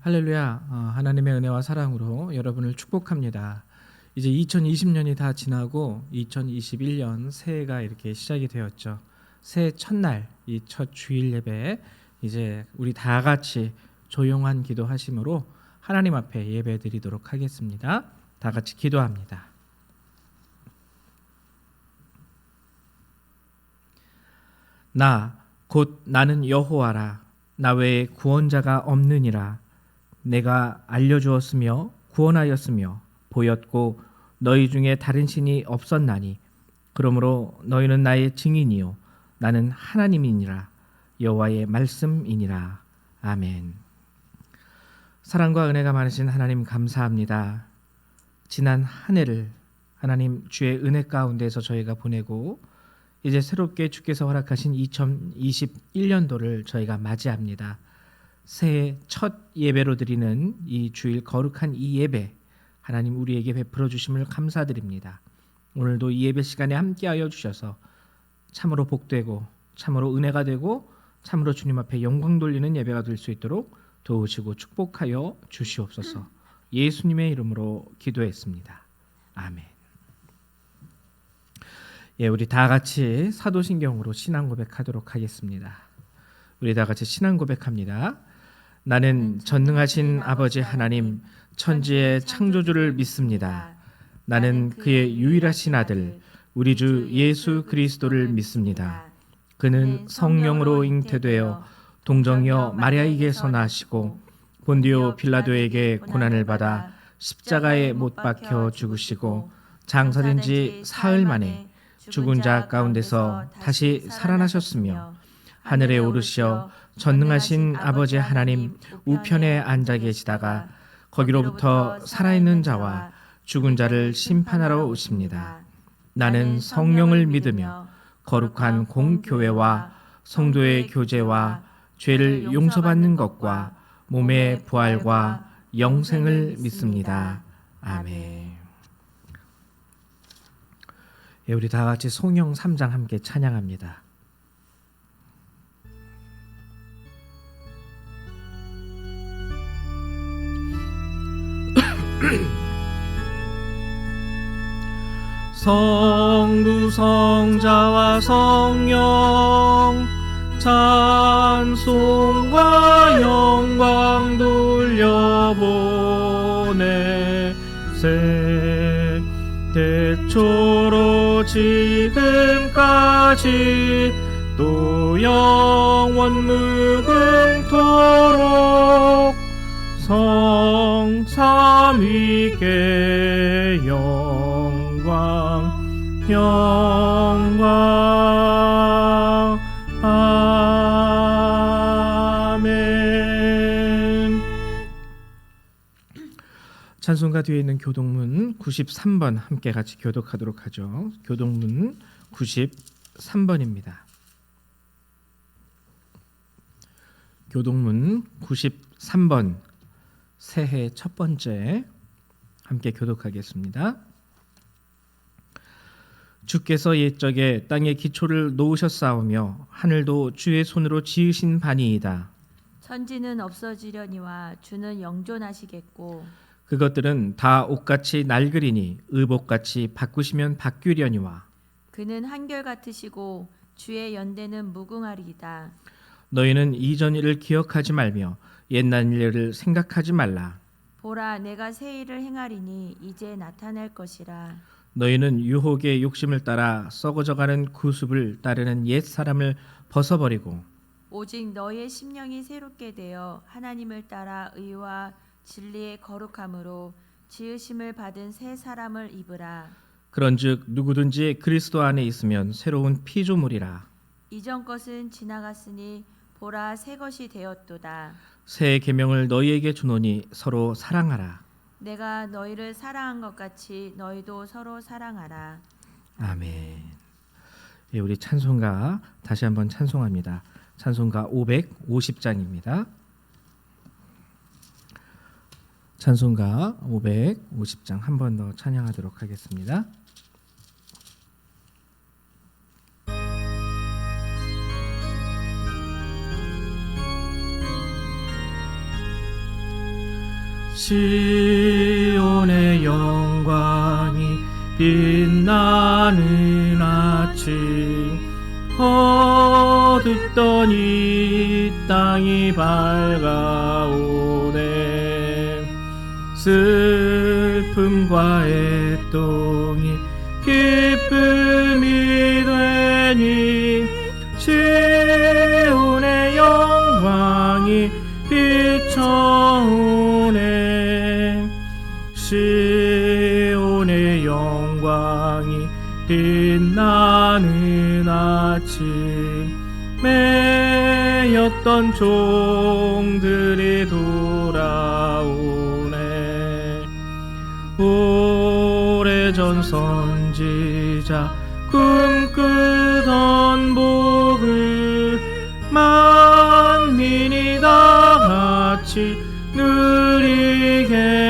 할렐루야. 하나님의 은혜와 사랑으로 여러분을 축복합니다. 이제 2020년이 다 지나고 2021년 새해가 이렇게 시작이 되었죠. 새해 첫날 이 첫 주일 예배 이제 우리 다 같이 조용한 기도하심으로 하나님 앞에 예배 드리도록 하겠습니다. 다 같이 기도합니다. 곧 나는 여호와라. 나 외에 구원자가 없느니라. 내가 알려주었으며 구원하였으며 보였고 너희 중에 다른 신이 없었나니 그러므로 너희는 나의 증인이요 나는 하나님이니라. 여호와의 말씀이니라. 아멘. 사랑과 은혜가 많으신 하나님 감사합니다. 지난 한 해를 하나님 주의 은혜 가운데서 저희가 보내고 이제 새롭게 주께서 허락하신 2021년도를 저희가 맞이합니다. 새해 첫 예배로 드리는 이 주일 거룩한 이 예배 하나님 우리에게 베풀어 주심을 감사드립니다. 오늘도 이 예배 시간에 함께하여 주셔서 참으로 복되고 참으로 은혜가 되고 참으로 주님 앞에 영광 돌리는 예배가 될 수 있도록 도우시고 축복하여 주시옵소서. 예수님의 이름으로 기도했습니다. 아멘. 우리 다 같이 사도신경으로 신앙 고백하도록 하겠습니다. 우리 다 같이 신앙 고백합니다. 나는 전능하신 아버지 하나님 천지의 창조주를 믿습니다. 나는 그의 유일하신 아들 우리 주 예수 그리스도를 믿습니다. 그는 성령으로 잉태되어 동정녀 마리아에게서 나시고 본디오 빌라도에게 고난을 받아 십자가에 못 박혀 죽으시고 장사된 지 사흘 만에 죽은 자 가운데서 다시 살아나셨으며 하늘에 오르시어 전능하신 아버지 하나님 우편에 앉아 계시다가 거기로부터 살아있는 자와 죽은 자를 심판하러 오십니다. 나는 성령을 믿으며 거룩한 공교회와 성도의 교제와 죄를 용서받는 것과 몸의 부활과 영생을 믿습니다. 아멘. 우리 다 같이 송영 3장 함께 찬양합니다. 성부 성자와 성령 찬송과 영광 돌려보내세 태초로 지금까지 또 영원 무궁토록 성삼위께 영광 아멘. 찬송가 뒤에 있는 교동문 93번 함께 같이 교독하도록 하죠. 교동문 93번입니다. 교동문 93번 새해 첫 번째 함께 교독하겠습니다. 주께서 옛적에 땅의 기초를 놓으셨사오며 하늘도 주의 손으로 지으신 바니이다. 천지는 없어지려니와 주는 영존하시겠고 그것들은 다 옷같이 낡으리니 의복같이 바꾸시면 바뀌려니와 그는 한결같으시고 주의 연대는 무궁하리이다. 너희는 이전 일을 기억하지 말며 옛날 일을 생각하지 말라. 보라 내가 새 일을 행하리니 이제 나타날 것이라. 너희는 유혹의 욕심을 따라 썩어져가는 구습을 따르는 옛 사람을 벗어버리고 오직 너희의 심령이 새롭게 되어 하나님을 따라 의와 진리의 거룩함으로 지으심을 받은 새 사람을 입으라. 그런즉 누구든지 그리스도 안에 있으면 새로운 피조물이라. 이전 것은 지나갔으니 보라 새 것이 되었도다. 새 계명을 너희에게 주노니 서로 사랑하라. 내가 너희를 사랑한 것 같이 너희도 서로 사랑하라. 아멘. 우리 찬송가 다시 한번 찬송합니다. 찬송가 550장입니다. 찬송가 550장 한 번 더 찬양하도록 하겠습니다. 시온의 영광이 빛나는 아침 어둡던 이 땅이 밝아오네. 슬픔과 애통이 기쁨이 되니 시온의 영광이 비춰오네. 시온의 영광이 빛나는 아침 매였던 종들이 돌아오네. 오래전 선지자 꿈꾸던 복을 만민이 다 같이 누리겠네.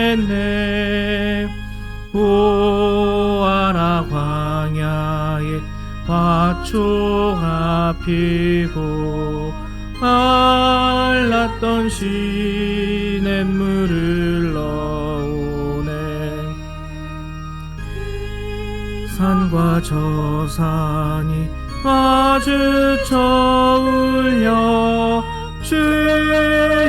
보아라 광야에 화초가 피고 말랐던 시냇물을 넣으네. 산과 저 산이 마주쳐 울려 주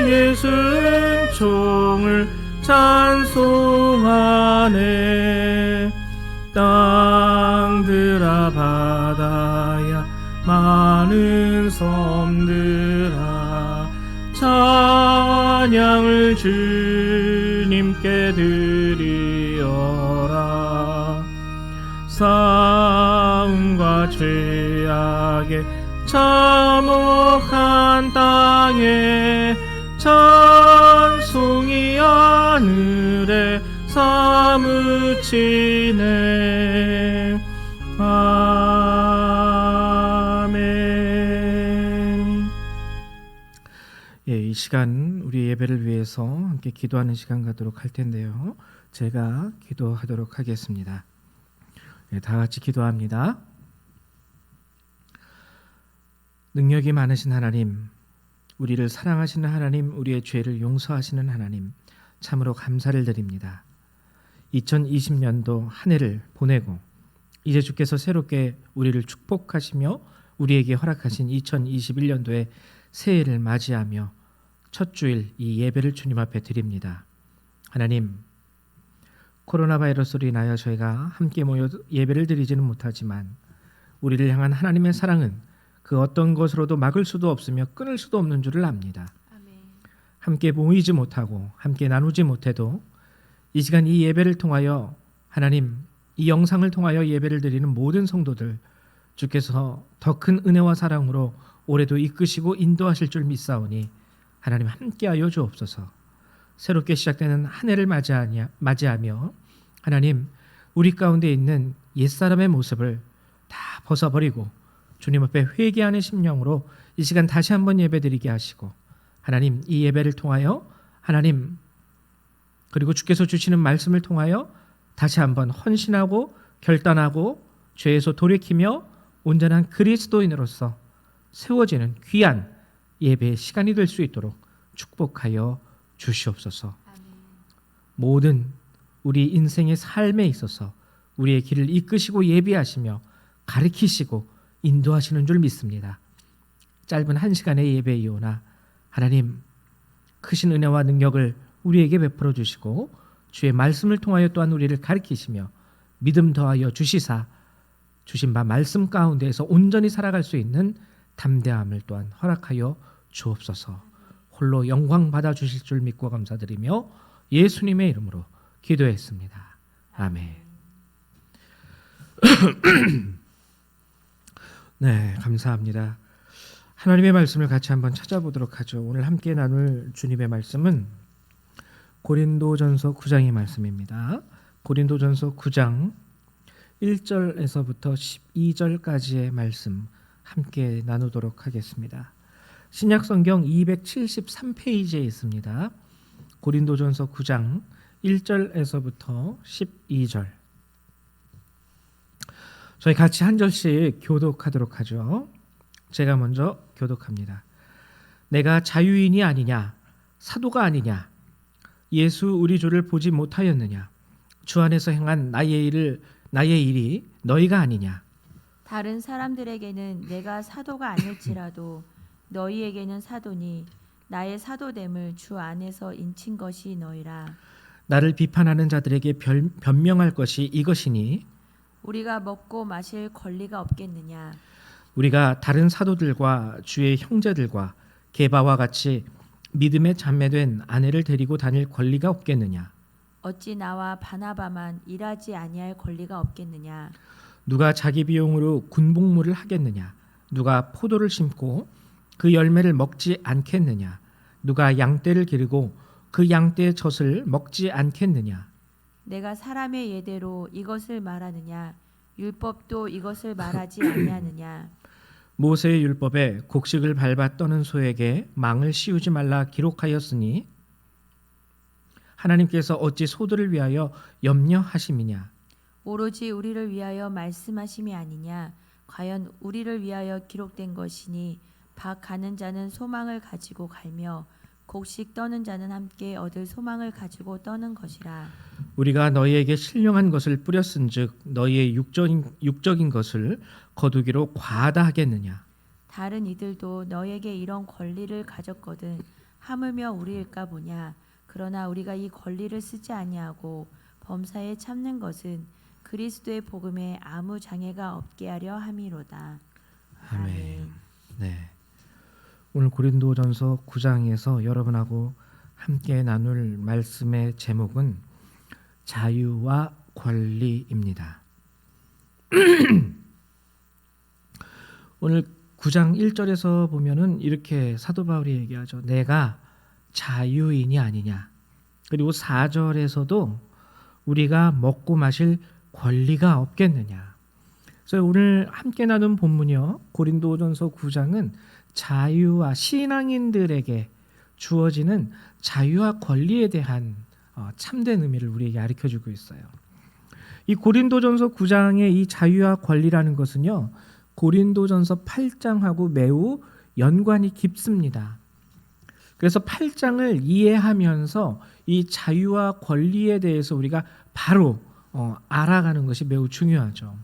예수 은총을 찬송하네. 땅들아 바다야 많은 섬들아 찬양을 주님께 드리어라. 싸움과 죄악에 참혹한 땅에 찬송이 하늘에 사무치네. 아멘. 예, 이 시간 우리 예배를 위해서 함께 기도하는 시간 갖도록 할 텐데요. 제가 기도하도록 하겠습니다. 예, 다 같이 기도합니다. 능력이 많으신 하나님, 우리를 사랑하시는 하나님, 우리의 죄를 용서하시는 하나님, 참으로 감사를 드립니다. 2020년도 한 해를 보내고 이제 주께서 새롭게 우리를 축복하시며 우리에게 허락하신 2021년도의 새해를 맞이하며 첫 주일 이 예배를 주님 앞에 드립니다. 하나님, 코로나 바이러스로 인하여 저희가 함께 모여 예배를 드리지는 못하지만 우리를 향한 하나님의 사랑은 그 어떤 것으로도 막을 수도 없으며 끊을 수도 없는 줄을 압니다. 아멘. 함께 모이지 못하고 함께 나누지 못해도 이 시간 이 예배를 통하여 하나님, 이 영상을 통하여 예배를 드리는 모든 성도들 주께서 더 큰 은혜와 사랑으로 올해도 이끄시고 인도하실 줄 믿사오니 하나님 함께하여 주옵소서. 새롭게 시작되는 한 해를 맞이하며 하나님, 우리 가운데 있는 옛사람의 모습을 다 벗어버리고 주님 앞에 회개하는 심령으로 이 시간 다시 한번 예배드리게 하시고 하나님, 이 예배를 통하여 하나님 그리고 주께서 주시는 말씀을 통하여 다시 한번 헌신하고 결단하고 죄에서 돌이키며 온전한 그리스도인으로서 세워지는 귀한 예배의 시간이 될 수 있도록 축복하여 주시옵소서. 아멘. 모든 우리 인생의 삶에 있어서 우리의 길을 이끄시고 예비하시며 가르치시고 인도하시는 줄 믿습니다. 짧은 한 시간의 예배이오나 하나님, 크신 은혜와 능력을 우리에게 베풀어 주시고 주의 말씀을 통하여 또한 우리를 가르치시며 믿음 더하여 주시사 주신 바 말씀 가운데에서 온전히 살아갈 수 있는 담대함을 또한 허락하여 주옵소서. 홀로 영광 받아 주실 줄 믿고 감사드리며 예수님의 이름으로 기도했습니다. 아멘. 네, 감사합니다. 하나님의 말씀을 같이 한번 찾아보도록 하죠. 오늘 함께 나눌 주님의 말씀은 고린도전서 9장의 말씀입니다. 고린도전서 9장 1절에서부터 12절까지의 말씀 함께 나누도록 하겠습니다. 신약성경 273페이지에 있습니다. 고린도전서 9장 1절에서부터 12절. 저희 같이 한 절씩 교독하도록 하죠. 제가 먼저 교독합니다. 내가 자유인이 아니냐, 사도가 아니냐, 예수 우리 주를 보지 못하였느냐? 주 안에서 행한 나의 일이 너희가 아니냐? 다른 사람들에게는 내가 사도가 아닐지라도 너희에게는 사도니 나의 사도됨을 주 안에서 인친 것이 너희라. 나를 비판하는 자들에게 변명할 것이 이것이니 우리가 먹고 마실 권리가 없겠느냐? 우리가 다른 사도들과 주의 형제들과 게바와 같이 믿음에 참매된 아내를 데리고 다닐 권리가 없겠느냐? 어찌 나와 바나바만 일하지 아니할 권리가 없겠느냐? 누가 자기 비용으로 군복무를 하겠느냐? 누가 포도를 심고 그 열매를 먹지 않겠느냐? 누가 양떼를 기르고 그 양떼의 젖을 먹지 않겠느냐? 내가 사람의 예대로 이것을 말하느냐? 율법도 이것을 말하지 아니하느냐? 모세의 율법에 곡식을 밟아 떠는 소에게 망을 씌우지 말라 기록하였으니 하나님께서 어찌 소들을 위하여 염려하심이냐? 오로지 우리를 위하여 말씀하심이 아니냐? 과연 우리를 위하여 기록된 것이니 밭 가는 자는 소망을 가지고 갈며 곡식 떠는 자는 함께 얻을 소망을 가지고 떠는 것이라. 우리가 너희에게 신령한 것을 뿌렸은즉 너희의 육적인 것을 거두기로 과하다 하겠느냐? 다른 이들도 너에게 이런 권리를 가졌거든 하물며 우리일까 보냐. 그러나 우리가 이 권리를 쓰지 아니하고 범사에 참는 것은 그리스도의 복음에 아무 장애가 없게 하려 함이로다. 아멘. 네. 오늘 고린도전서 9장에서 여러분하고 함께 나눌 말씀의 제목은 자유와 권리입니다. 오늘 9장 1절에서 보면은 이렇게 사도 바울이 얘기하죠. 내가 자유인이 아니냐. 그리고 4절에서도 우리가 먹고 마실 권리가 없겠느냐. 그래서 오늘 함께 나눈 본문이요. 고린도전서 9장은 자유와 신앙인들에게 주어지는 자유와 권리에 대한 참된 의미를 우리에게 가르쳐주고 있어요. 이 고린도전서 9장의 이 자유와 권리라는 것은요. 고린도전서 8장하고 매우 연관이 깊습니다. 그래서 8장을 이해하면서 이 자유와 권리에 대해서 우리가 바로 알아가는 것이 매우 중요하죠.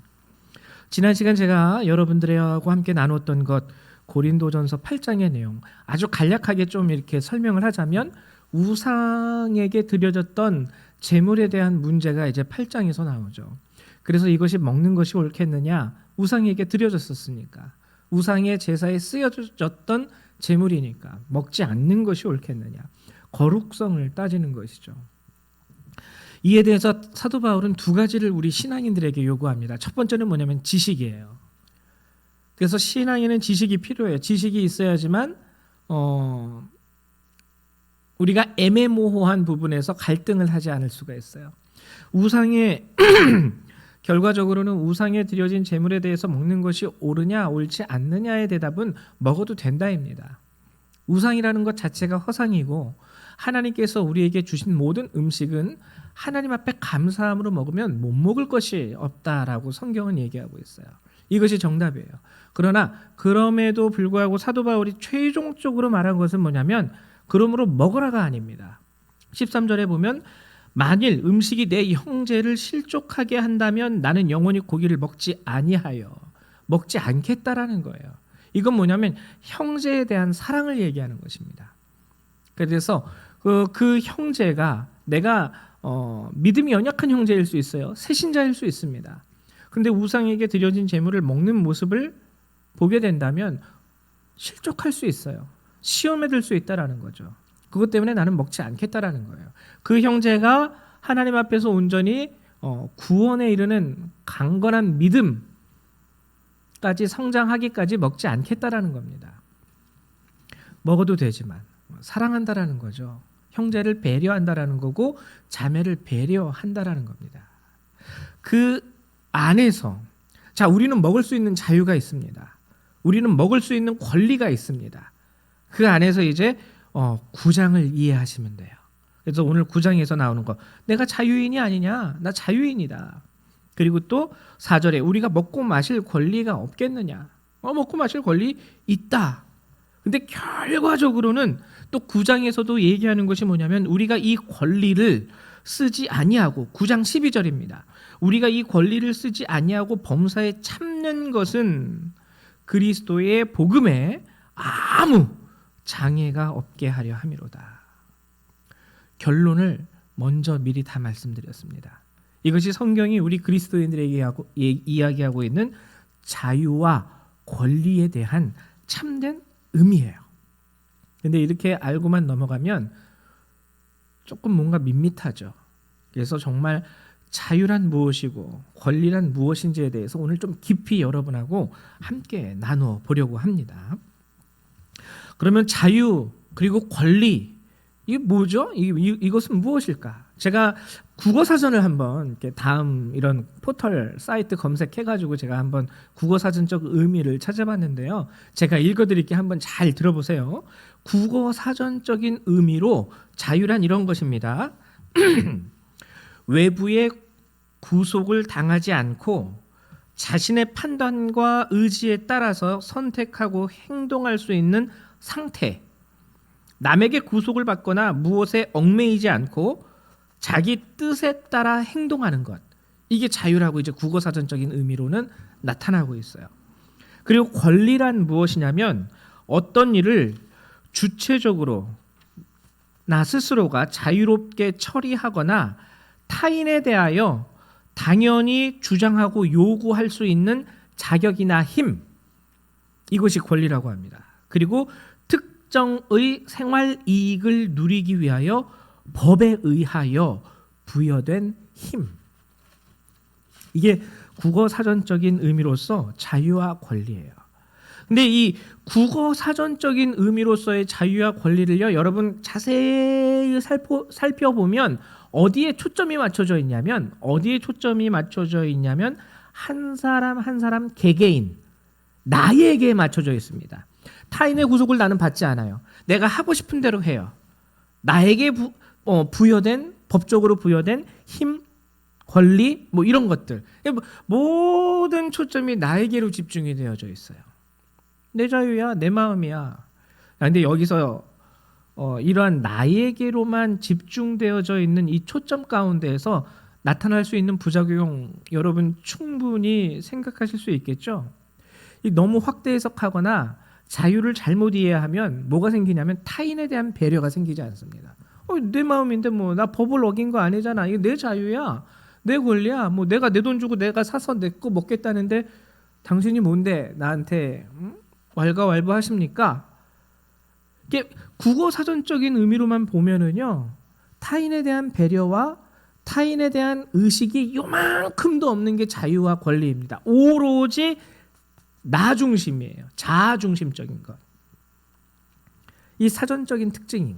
지난 시간 제가 여러분들하고 함께 나눴던 것 고린도전서 8장의 내용 아주 간략하게 좀 이렇게 설명을 하자면 우상에게 드려졌던 제물에 대한 문제가 이제 8장에서 나오죠. 그래서 이것이 먹는 것이 옳겠느냐? 우상에게 드려졌었으니까 우상의 제사에 쓰여졌던 제물이니까 먹지 않는 것이 옳겠느냐? 거룩성을 따지는 것이죠. 이에 대해서 사도 바울은 두 가지를 우리 신앙인들에게 요구합니다. 첫 번째는 뭐냐면 지식이에요. 그래서 신앙에는 지식이 필요해요. 지식이 있어야지만 우리가 애매모호한 부분에서 갈등을 하지 않을 수가 있어요. 우상의 결과적으로는 우상에 드려진 제물에 대해서 먹는 것이 옳으냐 옳지 않느냐의 대답은 먹어도 된다입니다. 우상이라는 것 자체가 허상이고 하나님께서 우리에게 주신 모든 음식은 하나님 앞에 감사함으로 먹으면 못 먹을 것이 없다라고 성경은 얘기하고 있어요. 이것이 정답이에요. 그러나 그럼에도 불구하고 사도 바울이 최종적으로 말한 것은 뭐냐면 그러므로 먹으라가 아닙니다. 13절에 보면 만일 음식이 내 형제를 실족하게 한다면 나는 영원히 고기를 먹지 아니하여 먹지 않겠다라는 거예요. 이건 뭐냐면 형제에 대한 사랑을 얘기하는 것입니다. 그래서 그 형제가 내가 믿음이 연약한 형제일 수 있어요. 새신자일 수 있습니다. 근데 우상에게 드려진 제물을 먹는 모습을 보게 된다면 실족할 수 있어요. 시험에 들 수 있다라는 거죠. 그것 때문에 나는 먹지 않겠다라는 거예요. 그 형제가 하나님 앞에서 온전히 구원에 이르는 강건한 믿음까지 성장하기까지 먹지 않겠다라는 겁니다. 먹어도 되지만 사랑한다라는 거죠. 형제를 배려한다라는 거고 자매를 배려한다라는 겁니다. 그 안에서 자 우리는 먹을 수 있는 자유가 있습니다. 우리는 먹을 수 있는 권리가 있습니다. 그 안에서 이제 9장을 이해하시면 돼요. 그래서 오늘 9장에서 나오는 거 내가 자유인이 아니냐? 나 자유인이다. 그리고 또 4절에 우리가 먹고 마실 권리가 없겠느냐? 먹고 마실 권리 있다. 근데 결과적으로는 또 9장에서도 얘기하는 것이 뭐냐면 우리가 이 권리를 쓰지 아니하고 9장 12절입니다. 우리가 이 권리를 쓰지 아니하고 범사에 참는 것은 그리스도의 복음에 아무 장애가 없게 하려 함이로다. 결론을 먼저 미리 다 말씀드렸습니다. 이것이 성경이 우리 그리스도인들에게 이야기하고 있는 자유와 권리에 대한 참된 의미예요. 근데 이렇게 알고만 넘어가면 조금 뭔가 밋밋하죠. 그래서 정말 자유란 무엇이고 권리란 무엇인지에 대해서 오늘 좀 깊이 여러분하고 함께 나눠 보려고 합니다. 그러면 자유 그리고 권리 이게 뭐죠? 이것은 무엇일까? 제가 국어 사전을 한번 이렇게 다음 이런 포털 사이트 검색해가지고 제가 한번 국어 사전적 의미를 찾아봤는데요. 제가 읽어드릴게 한번 잘 들어보세요. 국어 사전적인 의미로 자유란 이런 것입니다. 외부의 구속을 당하지 않고 자신의 판단과 의지에 따라서 선택하고 행동할 수 있는 상태. 남에게 구속을 받거나 무엇에 얽매이지 않고 자기 뜻에 따라 행동하는 것. 이게 자유라고 이제 국어사전적인 의미로는 나타나고 있어요. 그리고 권리란 무엇이냐면 어떤 일을 주체적으로 나 스스로가 자유롭게 처리하거나 타인에 대하여 당연히 주장하고 요구할 수 있는 자격이나 힘. 이것이 권리라고 합니다. 그리고 특정의 생활 이익을 누리기 위하여 법에 의하여 부여된 힘. 이게 국어 사전적인 의미로서 자유와 권리예요. 근데 이 국어 사전적인 의미로서의 자유와 권리를요, 여러분 자세히 살펴보면 어디에 초점이 맞춰져 있냐면 한 사람 한 사람 개개인 나에게 맞춰져 있습니다. 타인의 구속을 나는 받지 않아요. 내가 하고 싶은 대로 해요. 나에게 부여된 법적으로 부여된 힘, 권리 뭐 이런 것들 모든 초점이 나에게로 집중이 되어져 있어요. 내 자유야, 내 마음이야. 근데 여기서 이러한 나에게로만 집중되어져 있는 이 초점 가운데에서 나타날 수 있는 부작용 여러분 충분히 생각하실 수 있겠죠. 너무 확대 해석하거나 자유를 잘못 이해하면 뭐가 생기냐면 타인에 대한 배려가 생기지 않습니다. 내 마음인데 뭐 나 법을 어긴 거 아니잖아. 이거 내 자유야, 내 권리야. 뭐 내가 내 돈 주고 내가 사서 내 거 먹겠다는데 당신이 뭔데 나한테 왈가왈부하십니까? 이게 국어 사전적인 의미로만 보면은요, 타인에 대한 배려와 타인에 대한 의식이 요만큼도 없는 게 자유와 권리입니다. 오로지 나 중심이에요. 자아 중심적인 것. 이 사전적인 특징이.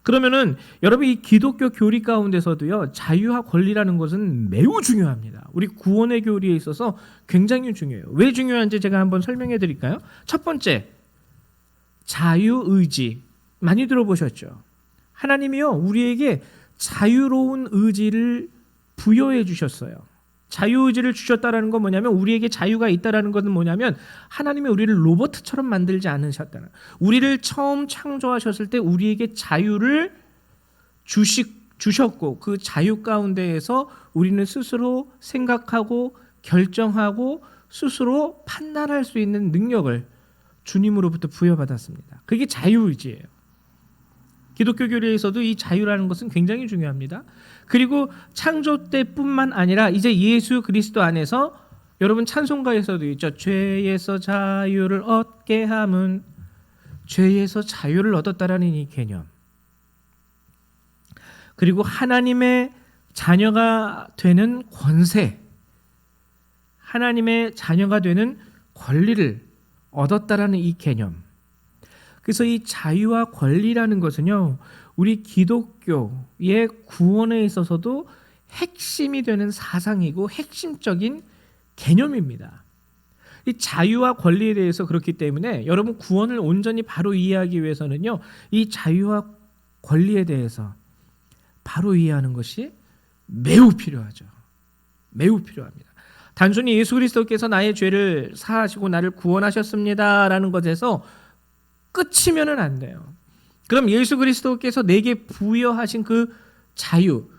그러면은 여러분 이 기독교 교리 가운데서도요, 자유와 권리라는 것은 매우 중요합니다. 우리 구원의 교리에 있어서 굉장히 중요해요. 왜 중요한지 제가 한번 설명해 드릴까요? 첫 번째, 자유의지. 많이 들어보셨죠? 하나님이요, 우리에게 자유로운 의지를 부여해 주셨어요. 자유의지를 주셨다라는 건 뭐냐면 우리에게 자유가 있다라는 것은 뭐냐면 하나님이 우리를 로봇처럼 만들지 않으셨다는, 우리를 처음 창조하셨을 때 우리에게 자유를 주셨고 그 자유 가운데에서 우리는 스스로 생각하고 결정하고 스스로 판단할 수 있는 능력을 주님으로부터 부여받았습니다. 그게 자유의지예요. 기독교 교리에서도 이 자유라는 것은 굉장히 중요합니다. 그리고 창조 때뿐만 아니라 이제 예수 그리스도 안에서 여러분 찬송가에서도 있죠. 죄에서 자유를 얻게 함은, 죄에서 자유를 얻었다라는 이 개념. 그리고 하나님의 자녀가 되는 권세, 하나님의 자녀가 되는 권리를 얻었다라는 이 개념. 그래서 이 자유와 권리라는 것은요, 우리 기독교의 구원에 있어서도 핵심이 되는 사상이고 핵심적인 개념입니다. 이 자유와 권리에 대해서 그렇기 때문에 여러분 구원을 온전히 바로 이해하기 위해서는요, 이 자유와 권리에 대해서 바로 이해하는 것이 매우 필요하죠. 매우 필요합니다. 단순히 예수 그리스도께서 나의 죄를 사하시고 나를 구원하셨습니다라는 것에서 끝이면은 안 돼요. 그럼 예수 그리스도께서 내게 부여하신 그 자유,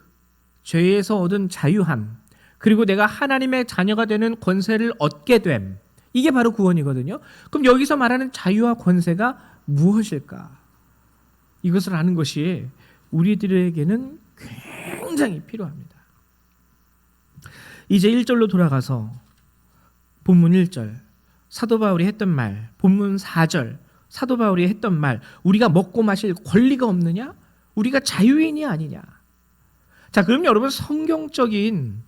죄에서 얻은 자유함, 그리고 내가 하나님의 자녀가 되는 권세를 얻게 됨, 이게 바로 구원이거든요. 그럼 여기서 말하는 자유와 권세가 무엇일까? 이것을 아는 것이 우리들에게는 굉장히 필요합니다. 이제 1절로 돌아가서 본문 1절 사도 바울이 했던 말, 본문 4절 사도 바울이 했던 말, 우리가 먹고 마실 권리가 없느냐? 우리가 자유인이 아니냐? 자, 그럼 여러분 성경적인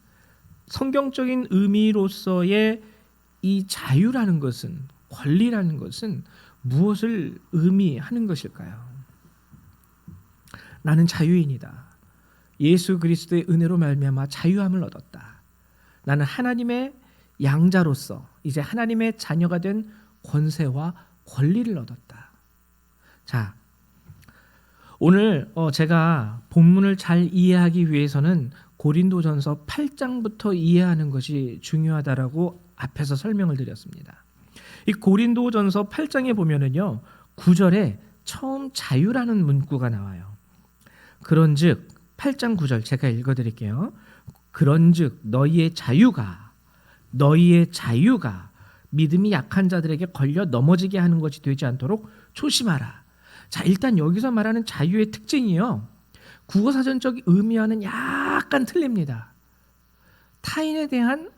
의미로서의 이 자유라는 것은, 권리라는 것은 무엇을 의미하는 것일까요? 나는 자유인이다. 예수 그리스도의 은혜로 말미암아 자유함을 얻었다. 나는 하나님의 양자로서 이제 하나님의 자녀가 된 권세와 권리를 얻었다. 자, 오늘 제가 본문을 잘 이해하기 위해서는 고린도전서 8장부터 이해하는 것이 중요하다라고 앞에서 설명을 드렸습니다. 이 고린도전서 8장에 보면은요, 9절에 처음 자유라는 문구가 나와요. 그런즉 8장 9절 제가 읽어드릴게요. 그런즉 너희의 자유가 믿음이 약한 자들에게 걸려 넘어지게 하는 것이 되지 않도록 조심하라. 자, 일단 여기서 말하는 자유의 특징이요, 국어사전적 의미와는 약간 틀립니다. 타인에 대한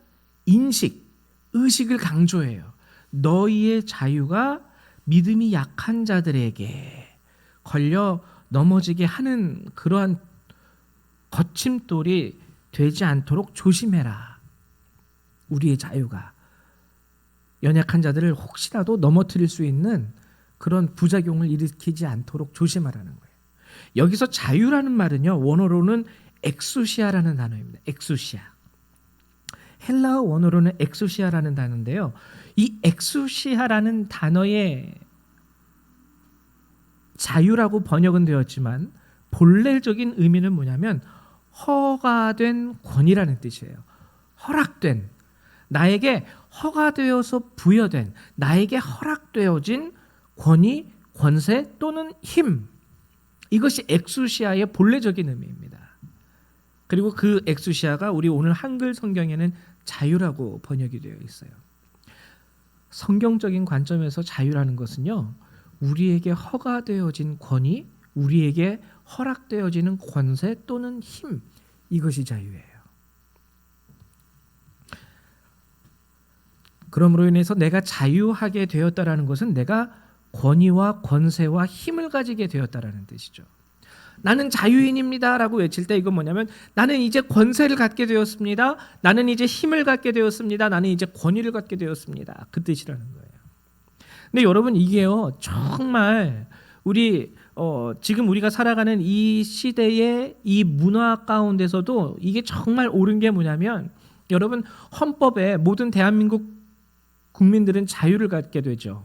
의식을 강조해요. 너희의 자유가 믿음이 약한 자들에게 걸려 넘어지게 하는 그러한 거침돌이 되지 않도록 조심해라. 우리의 자유가 연약한 자들을 혹시라도 넘어뜨릴 수 있는 그런 부작용을 일으키지 않도록 조심하라는 거예요. 여기서 자유라는 말은요, 원어로는 엑수시아라는 단어입니다. 엑수시아. 헬라어 원어로는 엑수시아라는 단어인데요, 이 엑수시아라는 단어의 자유라고 번역은 되었지만 본래적인 의미는 뭐냐면 허가된 권이라는 뜻이에요. 허락된, 나에게 허가되어서 부여된, 나에게 허락되어진 권위, 권세 또는 힘, 이것이 엑수시아의 본래적인 의미입니다. 그리고 그 엑수시아가 우리 오늘 한글 성경에는 자유라고 번역이 되어 있어요. 성경적인 관점에서 자유라는 것은요, 우리에게 허가되어진 권위, 우리에게 허락되어지는 권세 또는 힘, 이것이 자유예요. 그러므로 인해서 내가 자유하게 되었다라는 것은 내가 권위와 권세와 힘을 가지게 되었다라는 뜻이죠. 나는 자유인입니다 라고 외칠 때 이건 뭐냐면 나는 이제 권세를 갖게 되었습니다. 나는 이제 힘을 갖게 되었습니다. 나는 이제 권위를 갖게 되었습니다. 그 뜻이라는 거예요. 근데 여러분, 이게요, 정말 지금 우리가 살아가는 이 시대의 이 문화 가운데서도 이게 정말 옳은 게 뭐냐면, 여러분, 헌법에 모든 대한민국 국민들은 자유를 갖게 되죠.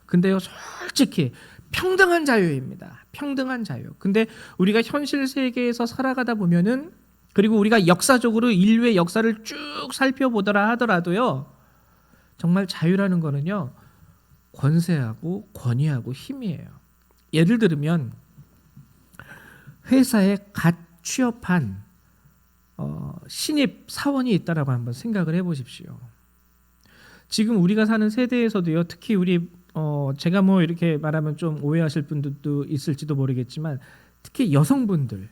근데요, 솔직히 평등한 자유입니다. 평등한 자유. 근데 우리가 현실 세계에서 살아가다 보면은, 그리고 우리가 역사적으로 인류의 역사를 쭉 살펴보더라 하더라도요, 정말 자유라는 거는요, 권세하고 권위하고 힘이에요. 예를 들면 회사에 갓 취업한 신입 사원이 있다라고 한번 생각을 해보십시오. 지금 우리가 사는 세대에서도요, 특히 우리 제가 뭐 이렇게 말하면 좀 오해하실 분들도 있을지도 모르겠지만, 특히 여성분들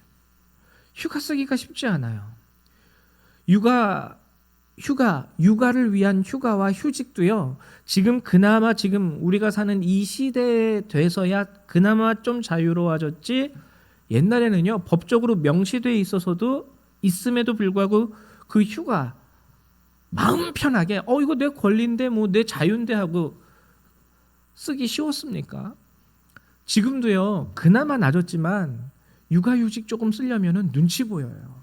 휴가 쓰기가 쉽지 않아요. 육아를 위한 휴가와 휴직도요, 그나마 우리가 사는 이 시대에 돼서야 그나마 좀 자유로워졌지, 옛날에는요, 법적으로 명시돼 있음에도 불구하고 그 휴가 마음 편하게 이거 내 권리인데 뭐 내 자유인데 하고 쓰기 쉬웠습니까? 지금도요, 그나마 낮았지만 육아휴직 조금 쓰려면은 눈치 보여요.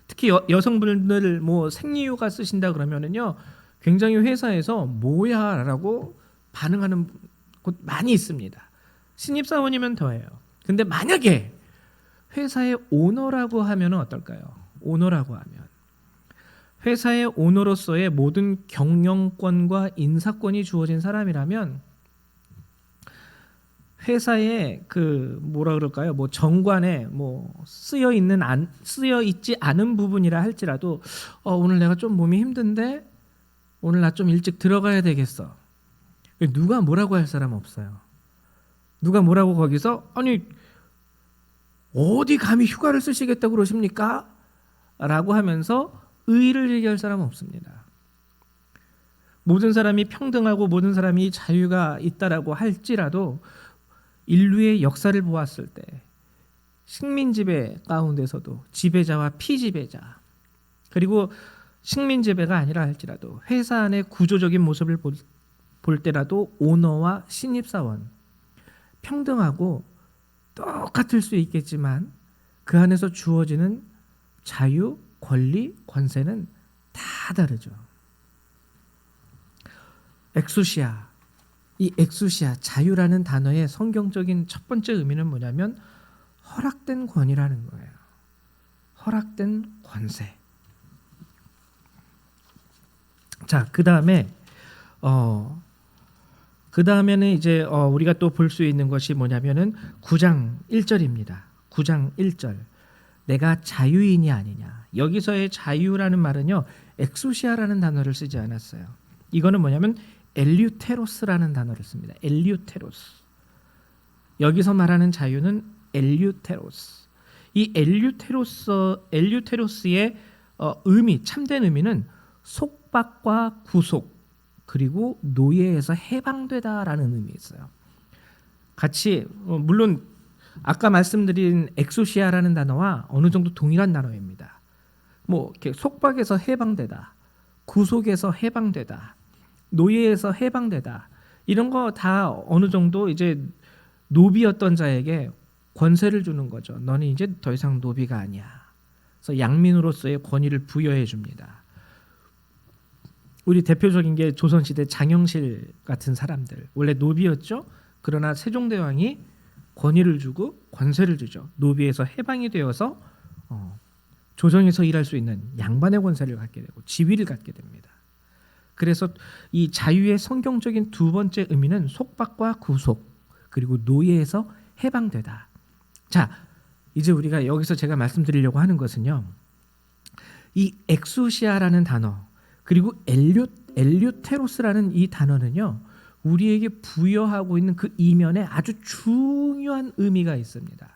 특히 여성분들 뭐 생리휴가 쓰신다 그러면은요, 굉장히 회사에서 뭐야라고 반응하는 곳 많이 있습니다. 신입사원이면 더해요. 근데 만약에 회사의 오너라고 하면 어떨까요? 오너라고 하면 회사의 오너로서의 모든 경영권과 인사권이 주어진 사람이라면 회사에 그 뭐라 그럴까요? 뭐 정관에 뭐 쓰여 있지 않은 부분이라 할지라도 오늘 내가 좀 몸이 힘든데 오늘 나 좀 일찍 들어가야 되겠어. 누가 뭐라고 할 사람 없어요. 누가 뭐라고 거기서 아니 어디 감히 휴가를 쓰시겠다고 그러십니까? 라고 하면서 의의를 얘기할 사람은 없습니다. 모든 사람이 평등하고 모든 사람이 자유가 있다라고 할지라도 인류의 역사를 보았을 때 식민지배 가운데서도 지배자와 피지배자, 그리고 식민지배가 아니라 할지라도 회사 안의 구조적인 모습을 볼 때라도 오너와 신입사원 평등하고 똑같을 수 있겠지만 그 안에서 주어지는 자유, 권리, 권세는 다 다르죠. 엑수시아, 이 엑수시아, 자유라는 단어의 성경적인 첫 번째 의미는 뭐냐면 허락된 권위라는 거예요. 허락된 권세. 자, 그다음에는 이제 우리가 또 볼 수 있는 것이 뭐냐면은 9장 1절입니다. 9장 1절. 내가 자유인이 아니냐. 여기서의 자유라는 말은요, 엑수시아라는 단어를 쓰지 않았어요. 이거는 뭐냐면 엘류테로스라는 단어를 씁니다. 엘류테로스. 여기서 말하는 자유는 엘류테로스. 이 엘류테로스의 의미, 참된 의미는 속박과 구속, 그리고 노예에서 해방되다라는 의미 있어요. 같이 물론 아까 말씀드린 엑소시아라는 단어와 어느 정도 동일한 단어입니다. 뭐 이렇게 속박에서 해방되다, 구속에서 해방되다, 노예에서 해방되다, 이런 거 다 어느 정도 이제 노비였던 자에게 권세를 주는 거죠. 너는 이제 더 이상 노비가 아니야. 그래서 양민으로서의 권위를 부여해 줍니다. 우리 대표적인 게 조선시대 장영실 같은 사람들, 원래 노비였죠. 그러나 세종대왕이 권위를 주고 권세를 주죠. 노비에서 해방이 되어서 조정에서 일할 수 있는 양반의 권세를 갖게 되고 지위를 갖게 됩니다. 그래서 이 자유의 성경적인 두 번째 의미는 속박과 구속, 그리고 노예에서 해방되다. 자, 이제 우리가 여기서 제가 말씀드리려고 하는 것은요, 이 엑수시아라는 단어, 그리고 엘류테로스라는 이 단어는요, 우리에게 부여하고 있는 그 이면에 아주 중요한 의미가 있습니다.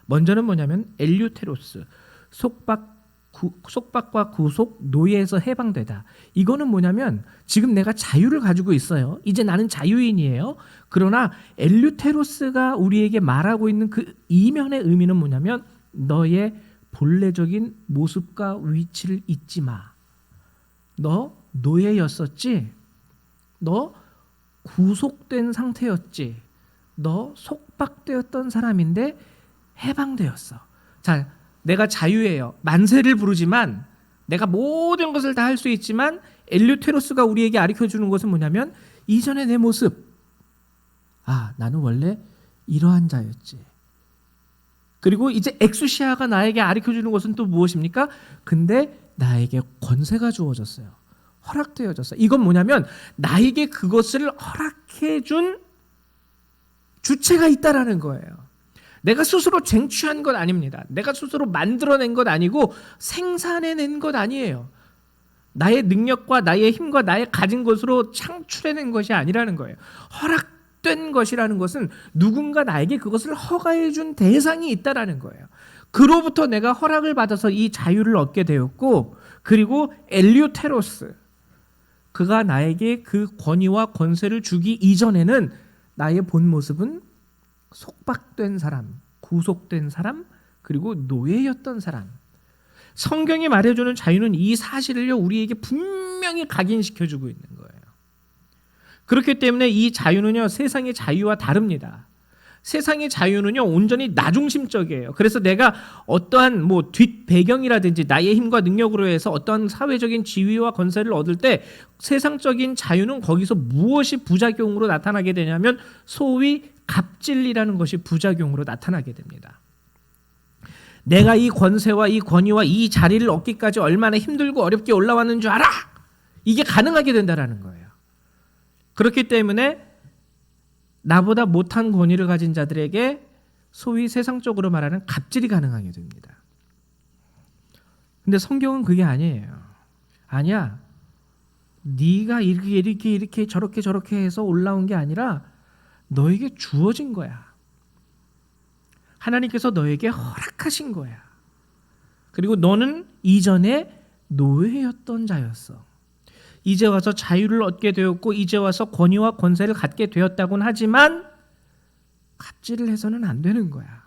먼저는 뭐냐면 엘류테로스, 속박과 구속, 노예에서 해방되다. 이거는 뭐냐면 지금 내가 자유를 가지고 있어요. 이제 나는 자유인이에요. 그러나 엘류테로스가 우리에게 말하고 있는 그 이면의 의미는 뭐냐면 너의 본래적인 모습과 위치를 잊지 마. 너 노예였었지? 너 구속된 상태였지? 너 속박되었던 사람인데 해방되었어. 자, 내가 자유예요. 만세를 부르지만 내가 모든 것을 다 할 수 있지만 엘류테로스가 우리에게 가르쳐주는 것은 뭐냐면 이전의 내 모습. 아, 나는 원래 이러한 자였지. 그리고 이제 엑수시아가 나에게 가르쳐주는 것은 또 무엇입니까? 근데 나에게 권세가 주어졌어요. 허락되어졌어요. 이건 뭐냐면 나에게 그것을 허락해준 주체가 있다라는 거예요. 내가 스스로 쟁취한 것 아닙니다. 내가 스스로 만들어낸 것 아니고 생산해낸 것 아니에요. 나의 능력과 나의 힘과 나의 가진 것으로 창출해낸 것이 아니라는 거예요. 허락된 것이라는 것은 누군가 나에게 그것을 허가해준 대상이 있다라는 거예요. 그로부터 내가 허락을 받아서 이 자유를 얻게 되었고, 그리고 엘류테로스, 그가 나에게 그 권위와 권세를 주기 이전에는 나의 본 모습은 속박된 사람, 구속된 사람, 그리고 노예였던 사람. 성경이 말해주는 자유는 이 사실을요, 우리에게 분명히 각인시켜주고 있는 거예요. 그렇기 때문에 이 자유는요, 세상의 자유와 다릅니다. 세상의 자유는요, 온전히 나중심적이에요. 그래서 내가 어떠한 뭐 뒷 배경이라든지 나의 힘과 능력으로 해서 어떠한 사회적인 지위와 권세를 얻을 때 세상적인 자유는 거기서 무엇이 부작용으로 나타나게 되냐면 소위 갑질이라는 것이 부작용으로 나타나게 됩니다. 내가 이 권세와 이 권위와 이 자리를 얻기까지 얼마나 힘들고 어렵게 올라왔는 줄 알아? 이게 가능하게 된다라는 거예요. 그렇기 때문에 나보다 못한 권위를 가진 자들에게 소위 세상적으로 말하는 갑질이 가능하게 됩니다. 근데 성경은 그게 아니에요. 아니야. 네가 이렇게 저렇게 해서 올라온 게 아니라 너에게 주어진 거야. 하나님께서 너에게 허락하신 거야. 그리고 너는 이전에 노예였던 자였어. 이제 와서 자유를 얻게 되었고 이제 와서 권위와 권세를 갖게 되었다고는 하지만 갑질을 해서는 안 되는 거야.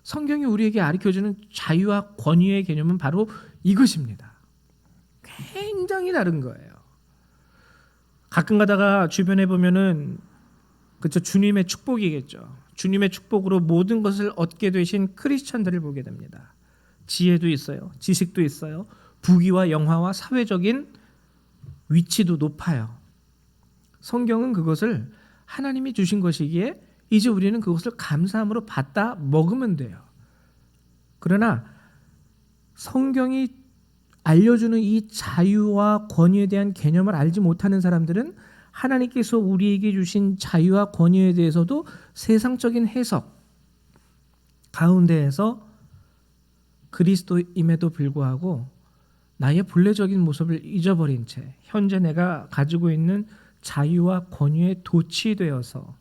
성경이 우리에게 가르쳐주는 자유와 권위의 개념은 바로 이것입니다. 굉장히 다른 거예요. 가끔 가다가 주변에 보면은 그쵸, 주님의 축복이겠죠. 주님의 축복으로 모든 것을 얻게 되신 크리스천들을 보게 됩니다. 지혜도 있어요. 지식도 있어요. 부귀와 영화와 사회적인 위치도 높아요. 성경은 그것을 하나님이 주신 것이기에 이제 우리는 그것을 감사함으로 받다 먹으면 돼요. 그러나 성경이 알려주는 이 자유와 권위에 대한 개념을 알지 못하는 사람들은 하나님께서 우리에게 주신 자유와 권위에 대해서도 세상적인 해석 가운데에서 그리스도임에도 불구하고 나의 본래적인 모습을 잊어버린 채 현재 내가 가지고 있는 자유와 권위에 도취되어서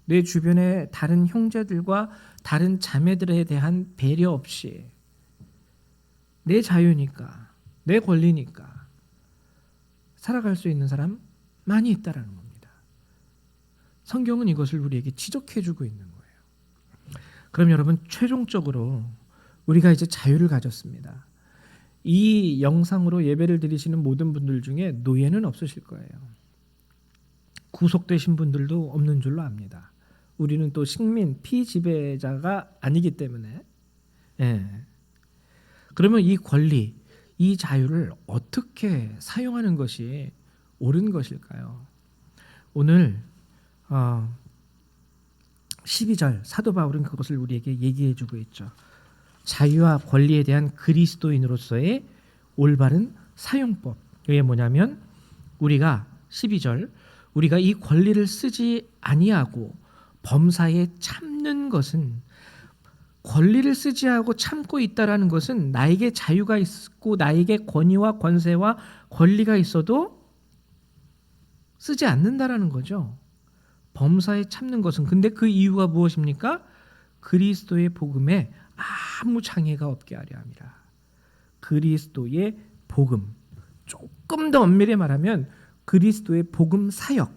내 주변의 다른 형제들과 다른 자매들에 대한 배려 없이 내 자유니까 내 권리니까 살아갈 수 있는 사람 많이 있다라는 겁니다. 성경은 이것을 우리에게 지적해주고 있는 거예요. 그럼 여러분 최종적으로 우리가 이제 자유를 가졌습니다. 이 영상으로 예배를 드리시는 모든 분들 중에 노예는 없으실 거예요. 구속되신 분들도 없는 줄로 압니다. 우리는 또 식민, 피지배자가 아니기 때문에 그러면 이 권리, 이 자유를 어떻게 사용하는 것이 옳은 것일까요? 오늘 12절 사도 바울은 그것을 우리에게 얘기해 주고 있죠. 자유와 권리에 대한 그리스도인으로서의 올바른 사용법. 이게 뭐냐면 우리가 12절 우리가 이 권리를 쓰지 아니하고 범사에 참는 것은 권리를 쓰지 않고 참고 있다라는 것은 나에게 자유가 있고 나에게 권위와 권세와 권리가 있어도 쓰지 않는다라는 거죠. 범사에 참는 것은 근데 그 이유가 무엇입니까? 그리스도의 복음에 아무 장애가 없게 하려 함이라. 그리스도의 복음. 조금 더 엄밀히 말하면 그리스도의 복음 사역,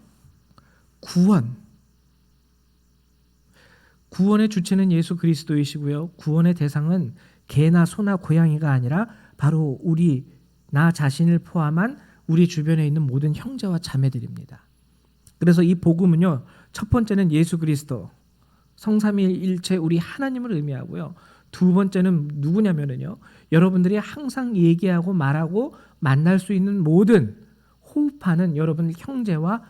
구원의 주체는 예수 그리스도이시고요. 구원의 대상은 개나 소나 고양이가 아니라 바로 나 자신을 포함한 우리 주변에 있는 모든 형제와 자매들입니다. 그래서 이 복음은요. 첫 번째는 예수 그리스도 성삼위일체 우리 하나님을 의미하고요. 두 번째는 누구냐면요. 여러분들이 항상 얘기하고 말하고 만날 수 있는 모든 호흡하는 여러분 형제와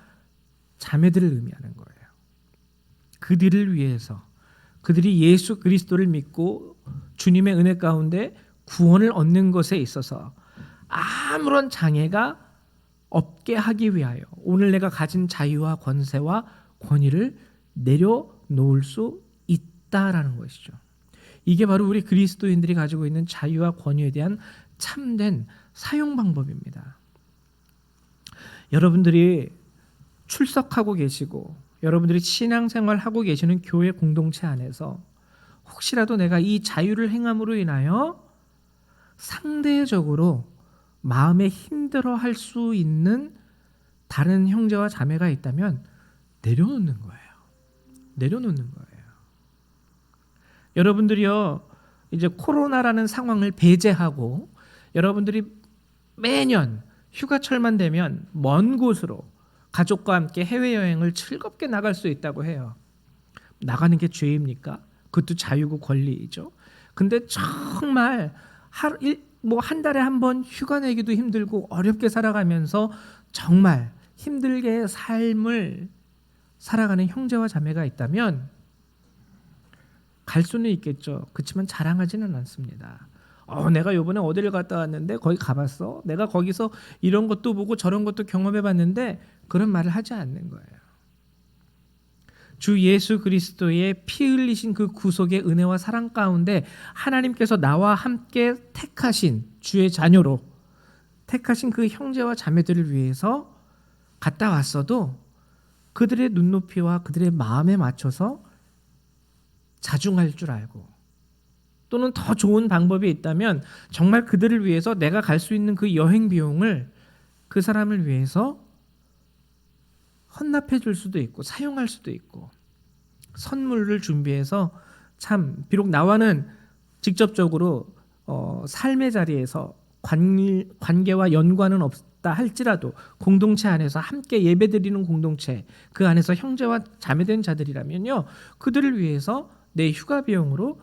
자매들을 의미하는 거예요. 그들을 위해서 그들이 예수 그리스도를 믿고 주님의 은혜 가운데 구원을 얻는 것에 있어서 아무런 장애가 없게 하기 위하여 오늘 내가 가진 자유와 권세와 권위를 내려놓을 수 있다라는 것이죠. 이게 바로 우리 그리스도인들이 가지고 있는 자유와 권위에 대한 참된 사용 방법입니다. 여러분들이 출석하고 계시고 여러분들이 신앙생활하고 계시는 교회 공동체 안에서 혹시라도 내가 이 자유를 행함으로 인하여 상대적으로 마음에 힘들어할 수 있는 다른 형제와 자매가 있다면 내려놓는 거예요. 내려놓는 거예요. 여러분들이요 이제 코로나라는 상황을 배제하고 여러분들이 매년 휴가철만 되면 먼 곳으로 가족과 함께 해외여행을 즐겁게 나갈 수 있다고 해요. 나가는 게 죄입니까? 그것도 자유고 권리이죠. 근데 정말 한 달에 한 번 휴가 내기도 힘들고 어렵게 살아가면서 정말 힘들게 삶을 살아가는 형제와 자매가 있다면 갈 수는 있겠죠. 그렇지만 자랑하지는 않습니다. 내가 이번에 어디를 갔다 왔는데 거기 가봤어? 내가 거기서 이런 것도 보고 저런 것도 경험해봤는데 그런 말을 하지 않는 거예요. 주 예수 그리스도의 피 흘리신 그 구속의 은혜와 사랑 가운데 하나님께서 나와 함께 택하신 주의 자녀로 택하신 그 형제와 자매들을 위해서 갔다 왔어도 그들의 눈높이와 그들의 마음에 맞춰서 자중할 줄 알고, 또는 더 좋은 방법이 있다면 정말 그들을 위해서 내가 갈 수 있는 그 여행 비용을 그 사람을 위해서 헌납해 줄 수도 있고 사용할 수도 있고, 선물을 준비해서 참 비록 나와는 직접적으로 삶의 자리에서 관계와 연관은 없다 할지라도 공동체 안에서 함께 예배드리는 공동체, 그 안에서 형제와 자매된 자들이라면요, 그들을 위해서 내 휴가 비용으로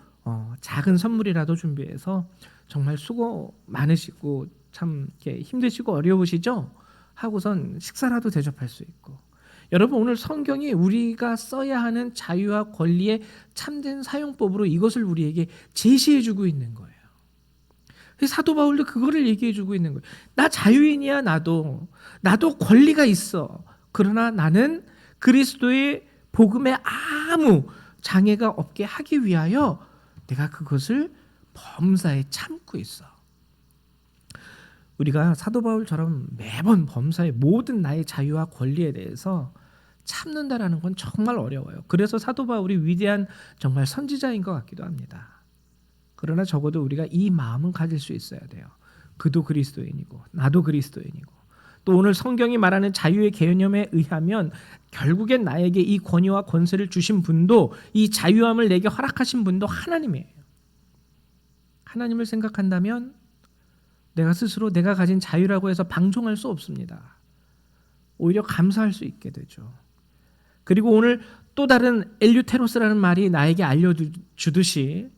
작은 선물이라도 준비해서 정말 수고 많으시고 참 이렇게 힘드시고 어려우시죠? 하고선 식사라도 대접할 수 있고. 여러분, 오늘 성경이 우리가 써야 하는 자유와 권리의 참된 사용법으로 이것을 우리에게 제시해주고 있는 거예요. 사도 바울도 그거를 얘기해주고 있는 거예요. 나 자유인이야. 나도 권리가 있어. 그러나 나는 그리스도의 복음에 아무 장애가 없게 하기 위하여 내가 그것을 범사에 참고 있어. 우리가 사도 바울처럼 매번 범사의 모든 나의 자유와 권리에 대해서 참는다라는 건 정말 어려워요. 그래서 사도 바울이 위대한 정말 선지자인 것 같기도 합니다. 그러나 적어도 우리가 이 마음은 가질 수 있어야 돼요. 그도 그리스도인이고 나도 그리스도인이고, 또 오늘 성경이 말하는 자유의 개념에 의하면 결국엔 나에게 이 권위와 권세를 주신 분도, 이 자유함을 내게 허락하신 분도 하나님이에요. 하나님을 생각한다면 내가 스스로 내가 가진 자유라고 해서 방종할 수 없습니다. 오히려 감사할 수 있게 되죠. 그리고 오늘 또 다른 엘유테로스라는 말이 나에게 알려주듯이,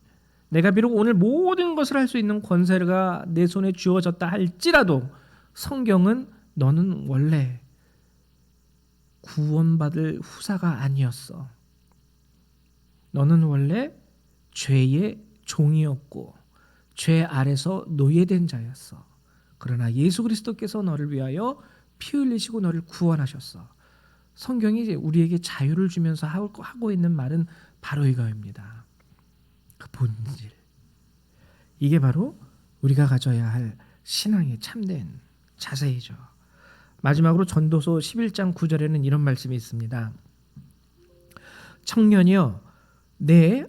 내가 비록 오늘 모든 것을 할 수 있는 권세가 내 손에 주어졌다 할지라도 성경은 너는 원래 구원받을 후사가 아니었어. 너는 원래 죄의 종이었고 죄 아래서 노예된 자였어. 그러나 예수 그리스도께서 너를 위하여 피 흘리시고 너를 구원하셨어. 성경이 이제 우리에게 자유를 주면서 하고 있는 말은 바로 이거입니다. 그 본질. 이게 바로 우리가 가져야 할 신앙의 참된 자세이죠. 마지막으로 전도서 11장 9절에는 이런 말씀이 있습니다. 청년이여, 내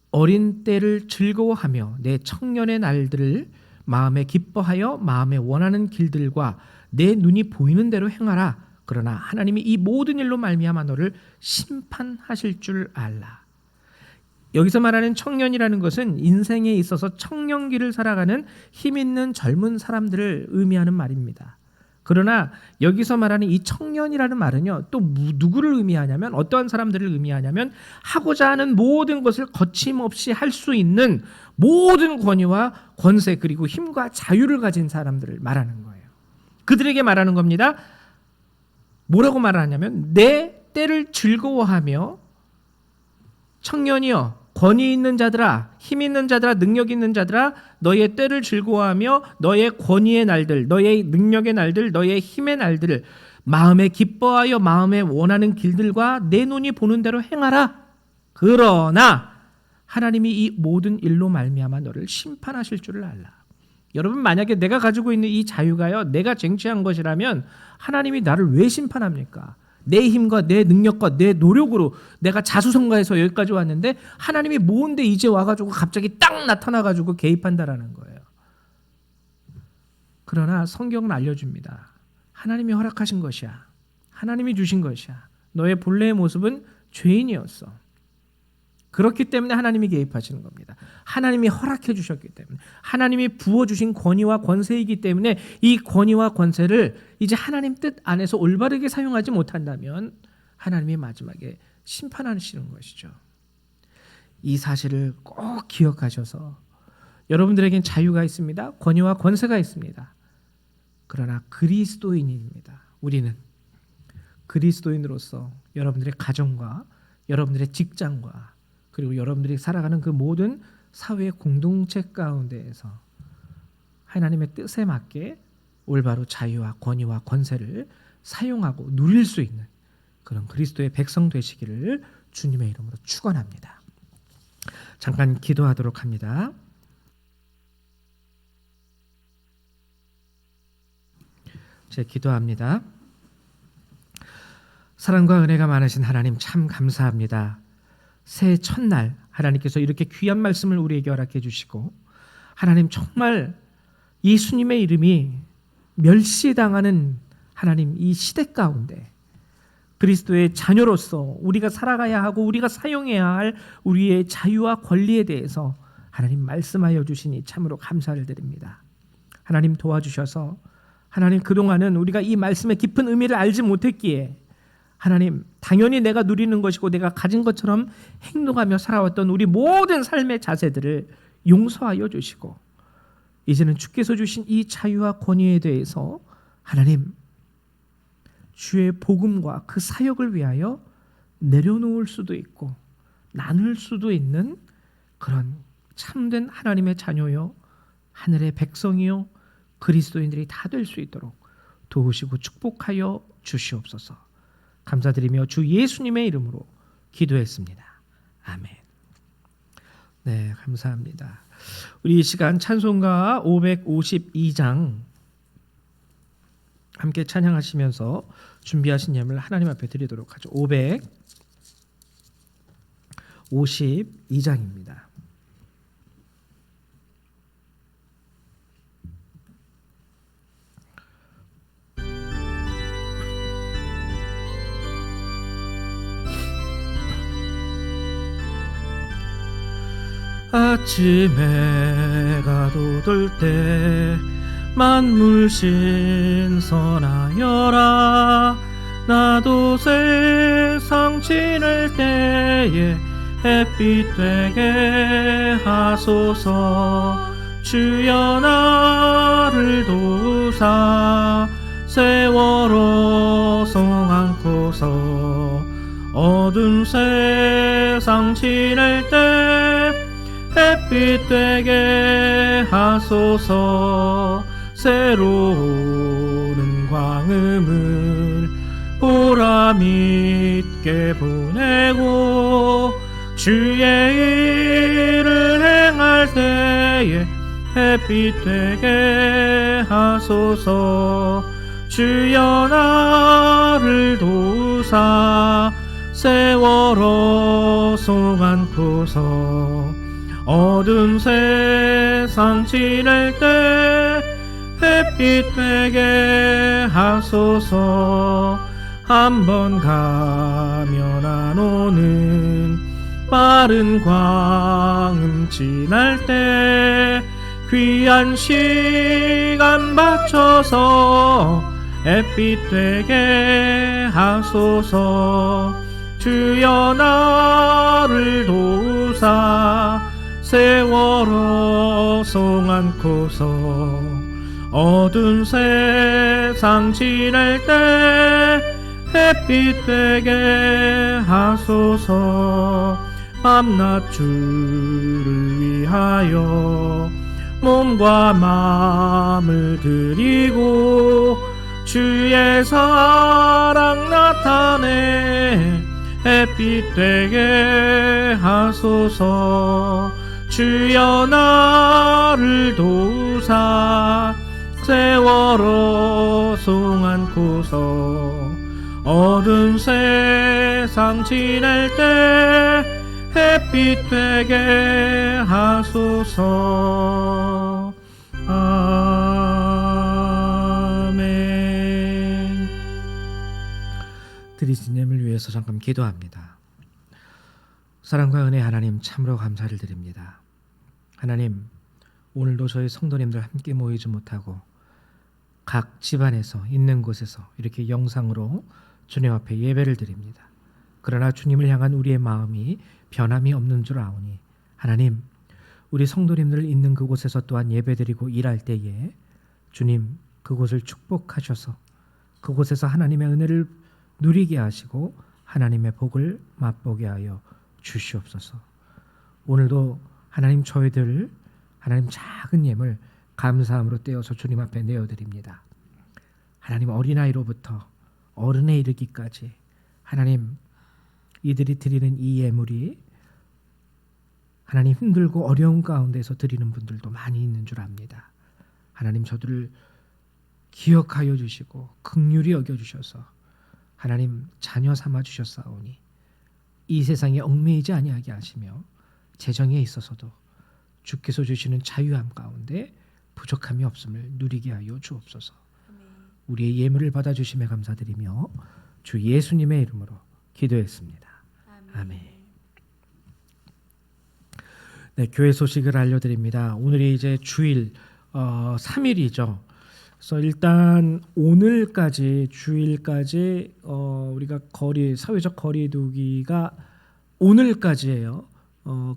어린 때를 즐거워하며 내 청년의 날들을 마음에 기뻐하여 마음에 원하는 길들과 내 눈이 보이는 대로 행하라. 그러나 하나님이 이 모든 일로 말미암아 너를 심판하실 줄 알라. 여기서 말하는 청년이라는 것은 인생에 있어서 청년기를 살아가는 힘있는 젊은 사람들을 의미하는 말입니다. 그러나 여기서 말하는 이 청년이라는 말은요, 또 누구를 의미하냐면, 어떠한 사람들을 의미하냐면 하고자 하는 모든 것을 거침없이 할 수 있는 모든 권위와 권세, 그리고 힘과 자유를 가진 사람들을 말하는 거예요. 그들에게 말하는 겁니다. 뭐라고 말하냐면 내 때를 즐거워하며, 청년이여, 권위 있는 자들아, 힘 있는 자들아, 능력 있는 자들아, 너의 때를 즐거워하며 너의 권위의 날들, 너의 능력의 날들, 너의 힘의 날들을 마음에 기뻐하여 마음에 원하는 길들과 내 눈이 보는 대로 행하라. 그러나 하나님이 이 모든 일로 말미암아 너를 심판하실 줄을 알라. 여러분, 만약에 내가 가지고 있는 이 자유가요, 내가 쟁취한 것이라면 하나님이 나를 왜 심판합니까? 내 힘과 내 능력과 내 노력으로 내가 자수성가해서 여기까지 왔는데 하나님이 뭔데 이제 와가지고 갑자기 딱 나타나가지고 개입한다라는 거예요. 그러나 성경은 알려줍니다. 하나님이 허락하신 것이야. 하나님이 주신 것이야. 너의 본래의 모습은 죄인이었어. 그렇기 때문에 하나님이 개입하시는 겁니다. 하나님이 허락해 주셨기 때문에, 하나님이 부어주신 권위와 권세이기 때문에 이 권위와 권세를 이제 하나님 뜻 안에서 올바르게 사용하지 못한다면 하나님이 마지막에 심판하시는 것이죠. 이 사실을 꼭 기억하셔서, 여러분들에겐 자유가 있습니다. 권위와 권세가 있습니다. 그러나 그리스도인입니다. 우리는 그리스도인으로서 여러분들의 가정과 여러분들의 직장과 그리고 여러분들이 살아가는 그 모든 사회 공동체 가운데에서 하나님의 뜻에 맞게 올바로 자유와 권위와 권세를 사용하고 누릴 수 있는 그런 그리스도의 백성 되시기를 주님의 이름으로 축원합니다. 잠깐 기도하도록 합니다. 제 기도합니다. 사랑과 은혜가 많으신 하나님 참 감사합니다. 새해 첫날 하나님께서 이렇게 귀한 말씀을 우리에게 허락해 주시고 하나님 정말 예수님의 이름이 멸시당하는 하나님 이 시대 가운데 그리스도의 자녀로서 우리가 살아가야 하고 우리가 사용해야 할 우리의 자유와 권리에 대해서 하나님 말씀하여 주시니 참으로 감사를 드립니다. 하나님 도와주셔서 하나님 그동안은 우리가 이 말씀의 깊은 의미를 알지 못했기에 하나님 당연히 내가 누리는 것이고 내가 가진 것처럼 행동하며 살아왔던 우리 모든 삶의 자세들을 용서하여 주시고 이제는 주께서 주신 이 자유와 권위에 대해서 하나님 주의 복음과 그 사역을 위하여 내려놓을 수도 있고 나눌 수도 있는 그런 참된 하나님의 자녀요 하늘의 백성이요 그리스도인들이 다 될 수 있도록 도우시고 축복하여 주시옵소서. 감사드리며 주 예수님의 이름으로 기도했습니다. 아멘. 네, 감사합니다. 우리 이 시간 찬송가 552장 함께 찬양하시면서 준비하신 예물 하나님 앞에 드리도록 하죠. 552장입니다. 아침에 해가 돋을 때 만물 신선하여라. 나도 세상 지낼 때에 햇빛 되게 하소서. 주여 나를 도우사 세월호 송 안고서 어두운 세상 지낼 때 햇빛 되게 하소서. 새로운 광음을 보람 있게 보내고 주의 일을 행할 때에 햇빛 되게 하소서. 주여 나를 도우사 세월호 송 안고서 어두운 세상 지낼 때 햇빛 되게 하소서. 한 번 가면 안 오는 빠른 광음 지날 때 귀한 시간 바쳐서 햇빛 되게 하소서. 주여 나를 도우사 세월호 송 안고서 어두운 세상 지낼 때 햇빛 되게 하소서. 밤낮 주를 위하여 몸과 마음을 드리고 주의 사랑 나타내 햇빛 되게 하소서. 주여 나를 도우사 세월호 송 안고서 어두운 세상 지낼 때 햇빛 되게 하소서. 아멘. 드리신 예물 위해서 잠깐 기도합니다. 사랑과 은혜 하나님 참으로 감사를 드립니다. 하나님 오늘도 저희 성도님들 함께 모이지 못하고 각 집안에서 있는 곳에서 이렇게 영상으로 주님 앞에 예배를 드립니다. 그러나 주님을 향한 우리의 마음이 변함이 없는 줄 아오니 하나님 우리 성도님들 있는 그곳에서 또한 예배드리고 일할 때에 주님 그곳을 축복하셔서 그곳에서 하나님의 은혜를 누리게 하시고 하나님의 복을 맛보게 하여 주시옵소서. 오늘도 하나님 저희들 하나님 작은 예물 감사함으로 떼어서 주님 앞에 내어드립니다. 하나님 어린아이로부터 어른에 이르기까지 하나님 이들이 드리는 이 예물이 하나님 힘들고 어려운 가운데서 드리는 분들도 많이 있는 줄 압니다. 하나님 저들을 기억하여 주시고 긍휼히 여겨 주셔서 하나님 자녀 삼아 주셨사오니 이 세상에 얽매이지 아니하게 하시며 재정에 있어서도 주께서 주시는 자유함 가운데 부족함이 없음을 누리게 하여 주옵소서. 우리의 예물을 받아 주심에 감사드리며 주 예수님의 이름으로 기도했습니다. 아멘. 네, 교회 소식을 알려드립니다. 오늘이 이제 주일 3일이죠. 그래서 일단 오늘까지 주일까지 우리가 사회적 거리두기가 오늘까지예요.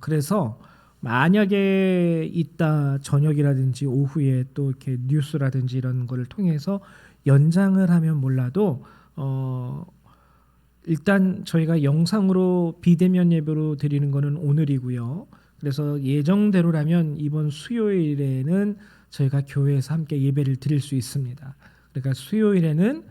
그래서 만약에 이따 저녁이라든지 오후에 또 이렇게 뉴스라든지 이런 거를 통해서 연장을 하면 몰라도 일단 저희가 영상으로 비대면 예배로 드리는 거는 오늘이고요. 그래서 예정대로라면 이번 수요일에는 저희가 교회에서 함께 예배를 드릴 수 있습니다. 그러니까 수요일에는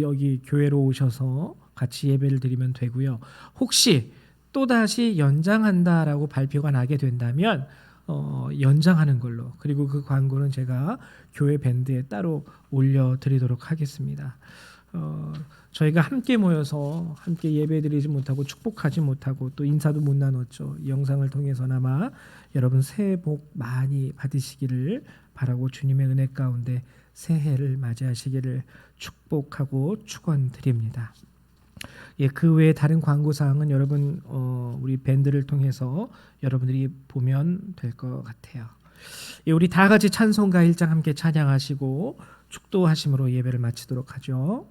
여기 교회로 오셔서 같이 예배를 드리면 되고요. 혹시 또다시 연장한다라고 발표가 나게 된다면 연장하는 걸로, 그리고 그 광고는 제가 교회 밴드에 따로 올려드리도록 하겠습니다. 저희가 함께 모여서 함께 예배드리지 못하고 축복하지 못하고 또 인사도 못 나눴죠. 이 영상을 통해서나마 여러분 새해 복 많이 받으시기를 바라고 주님의 은혜 가운데 새해를 맞이하시기를 축복하고 축원드립니다. 예, 그 외에 다른 광고 사항은 여러분 우리 밴드를 통해서 여러분들이 보면 될 것 같아요. 예, 우리 다 같이 찬송가 1장 함께 찬양하시고 축도하심으로 예배를 마치도록 하죠.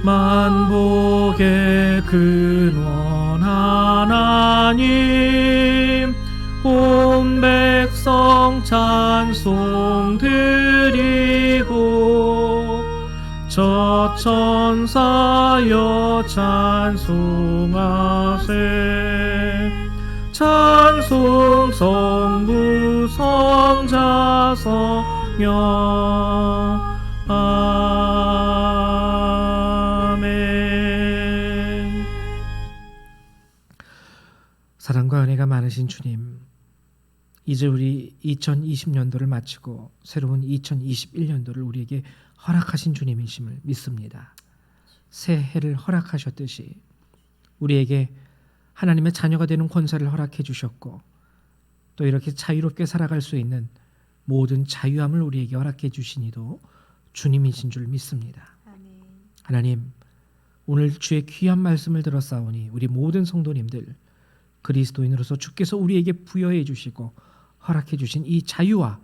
만복의 근원 하나님, 온 백성 찬송 드리고 저 천사여 찬송하세. 찬송 성부 성자 성령 아멘. 사랑과 은혜가 많으신 주님, 이제 우리 2020년도를 마치고 새로운 2021년도를 우리에게 허락하신 주님이심을 믿습니다. 새해를 허락하셨듯이 우리에게 하나님의 자녀가 되는 권세를 허락해 주셨고 또 이렇게 자유롭게 살아갈 수 있는 모든 자유함을 우리에게 허락해 주시니도 주님이신 줄 믿습니다. 아멘. 하나님, 오늘 주의 귀한 말씀을 들었사오니 우리 모든 성도님들 그리스도인으로서 주께서 우리에게 부여해 주시고 허락해 주신 이 자유와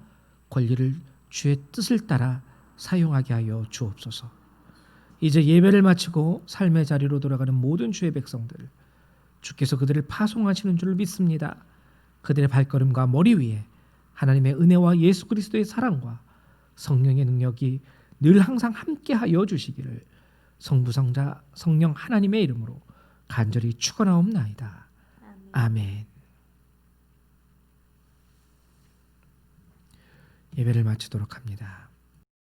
권리를 주의 뜻을 따라 사용하게 하여 주옵소서. 이제 예배를 마치고 삶의 자리로 돌아가는 모든 주의 백성들, 주께서 그들을 파송하시는 줄 믿습니다. 그들의 발걸음과 머리 위에 하나님의 은혜와 예수 그리스도의 사랑과 성령의 능력이 늘 항상 함께하여 주시기를 성부성자 성령 하나님의 이름으로 간절히 축원하옵나이다. 아멘. 예배를 마치도록 합니다.